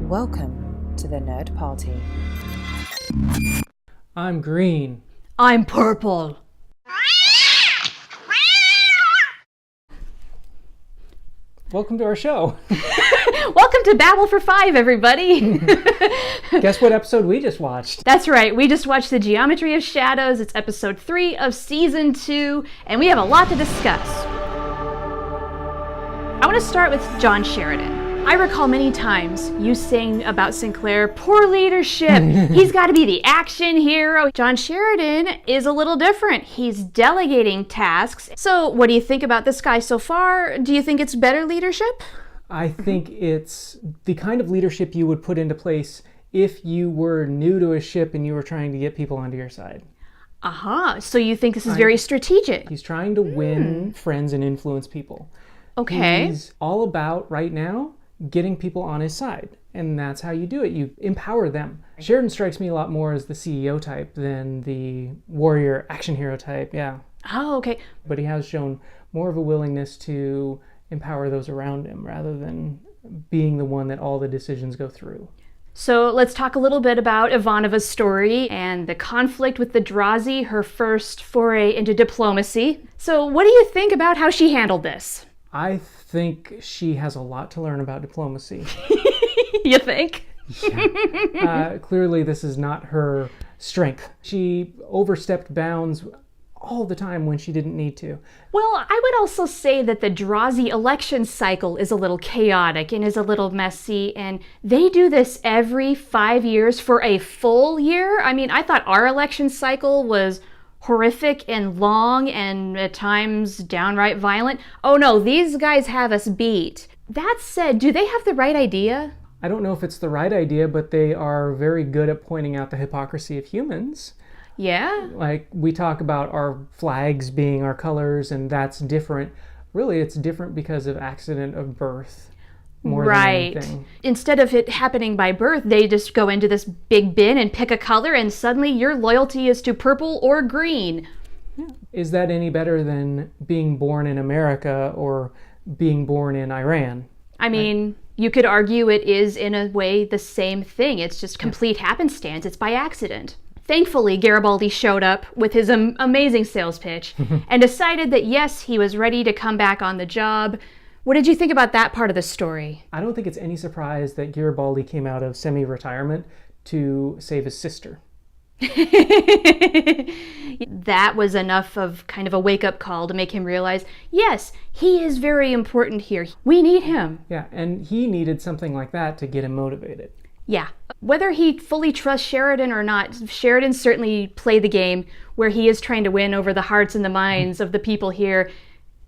Welcome to the Nerd Party. I'm green. I'm purple. Welcome to our show. Welcome to Babble for 5, everybody. Guess what episode we just watched? That's right. We just watched The Geometry of Shadows. It's episode 3 of season 2, and we have a lot to discuss. I want to start with John Sheridan. I recall many times you saying about Sinclair, poor leadership. He's got to be the action hero. John Sheridan is a little different. He's delegating tasks. So what do you think about this guy so far? Do you think it's better leadership? I think it's the kind of leadership you would put into place if you were new to a ship and you were trying to get people onto your side. So you think this is very strategic? He's trying to win friends and influence people. Okay. He's all about, right now, getting people on his side. And that's how you do it. You empower them. Sheridan strikes me a lot more as the CEO type than the warrior action hero type, yeah. Oh, okay. But he has shown more of a willingness to empower those around him rather than being the one that all the decisions go through. So let's talk a little bit about Ivanova's story and the conflict with the Drazi, her first foray into diplomacy. So what do you think about how she handled this? I think she has a lot to learn about diplomacy. You think? Yeah. Clearly this is not her strength. She overstepped bounds all the time when she didn't need to. Well, I would also say that the Drazi election cycle is a little chaotic and is a little messy, and they do this every 5 years for a full year. I mean, I thought our election cycle was horrific and long and at times downright violent. Oh no, these guys have us beat. That said, do they have the right idea? I don't know if it's the right idea, but they are very good at pointing out the hypocrisy of humans. Yeah? Like, we talk about our flags being our colors, and that's different. Really, it's different because of accident of birth. More than anything. Instead of it happening by birth, they just go into this big bin and pick a color, and suddenly your loyalty is to purple or green. Yeah. Is that any better than being born in America or being born in Iran? I mean, you could argue it is in a way the same thing. It's just complete happenstance. It's by accident. Thankfully, Garibaldi showed up with his amazing sales pitch and decided that yes, he was ready to come back on the job. What did you think about that part of the story? I don't think it's any surprise that Garibaldi came out of semi-retirement to save his sister. That was enough of kind of a wake-up call to make him realize, yes, he is very important here. We need him. Yeah, and he needed something like that to get him motivated. Yeah. Whether he fully trusts Sheridan or not, Sheridan certainly played the game where he is trying to win over the hearts and the minds of the people here.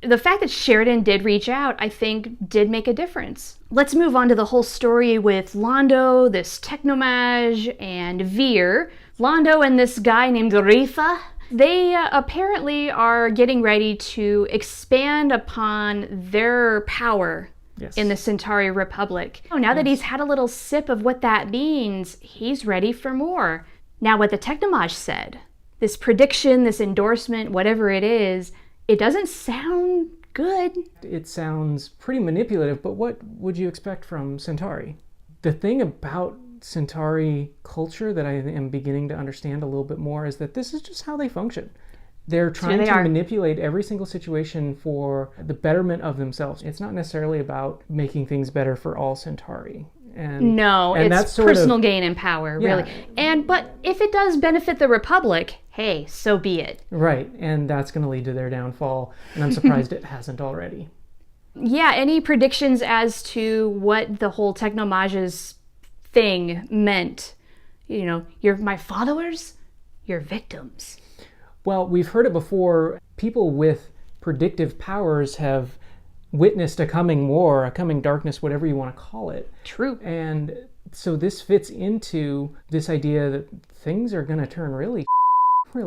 The fact that Sheridan did reach out, I think, did make a difference. Let's move on to the whole story with Londo, this Technomage, and Veer. Londo and this guy named Rifa, they apparently are getting ready to expand upon their power in the Centauri Republic. Now that he's had a little sip of what that means, he's ready for more. Now what the Technomage said, this prediction, this endorsement, whatever it is, it doesn't sound good. It sounds pretty manipulative, but what would you expect from Centauri? The thing about Centauri culture that I am beginning to understand a little bit more is that this is just how they function. They're trying to manipulate every single situation for the betterment of themselves. It's not necessarily about making things better for all Centauri. No, it's that's personal gain and power, really. But if it does benefit the Republic, hey, so be it. Right, and that's going to lead to their downfall, and I'm surprised it hasn't already. Yeah, any predictions as to what the whole Technomages thing meant? You know, you're my followers, you're victims. Well, we've heard it before. People with predictive powers have witnessed a coming war, a coming darkness, whatever you want to call it. True. And so this fits into this idea that things are going to turn really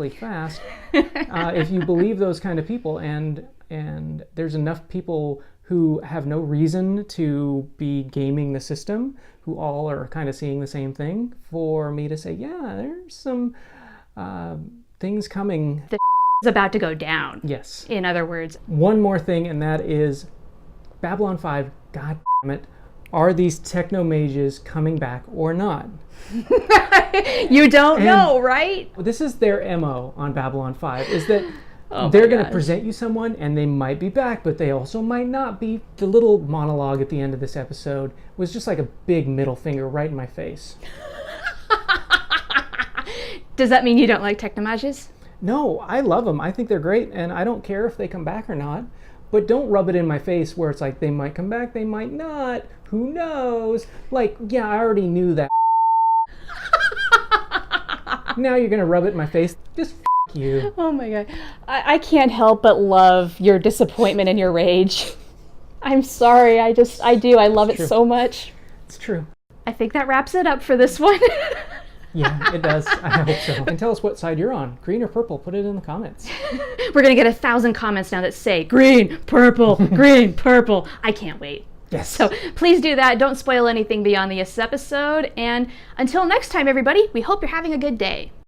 fast if you believe those kind of people. And there's enough people who have no reason to be gaming the system, who all are kind of seeing the same thing, for me to say, yeah, there's some things coming. The is about to go down. Yes. In other words. One more thing, and that is Babylon 5, god damn it, Are these Technomages coming back or not? You don't know, right? This is their MO on Babylon 5, is that Oh they're my going to gosh. present you someone and they might be back, but they also might not be. The little monologue at the end of this episode was just like a big middle finger right in my face. Does that mean you don't like Technomages? No, I love them. I think they're great, and I don't care if they come back or not. But don't rub it in my face where it's like, they might come back, they might not. Who knows? Like, yeah, I already knew that. Now you're going to rub it in my face. Just you. Oh my god. I can't help but love your disappointment and your rage. I'm sorry, I do. I love it True. so much. It's true. I think that wraps it up for this one. Yeah, it does. I hope so. And tell us what side you're on. Green or purple? Put it in the comments. We're gonna get 1,000 comments now that say green, purple, green, purple. I can't wait. Yes. So please do that. Don't spoil anything beyond this episode. And until next time, everybody, we hope you're having a good day.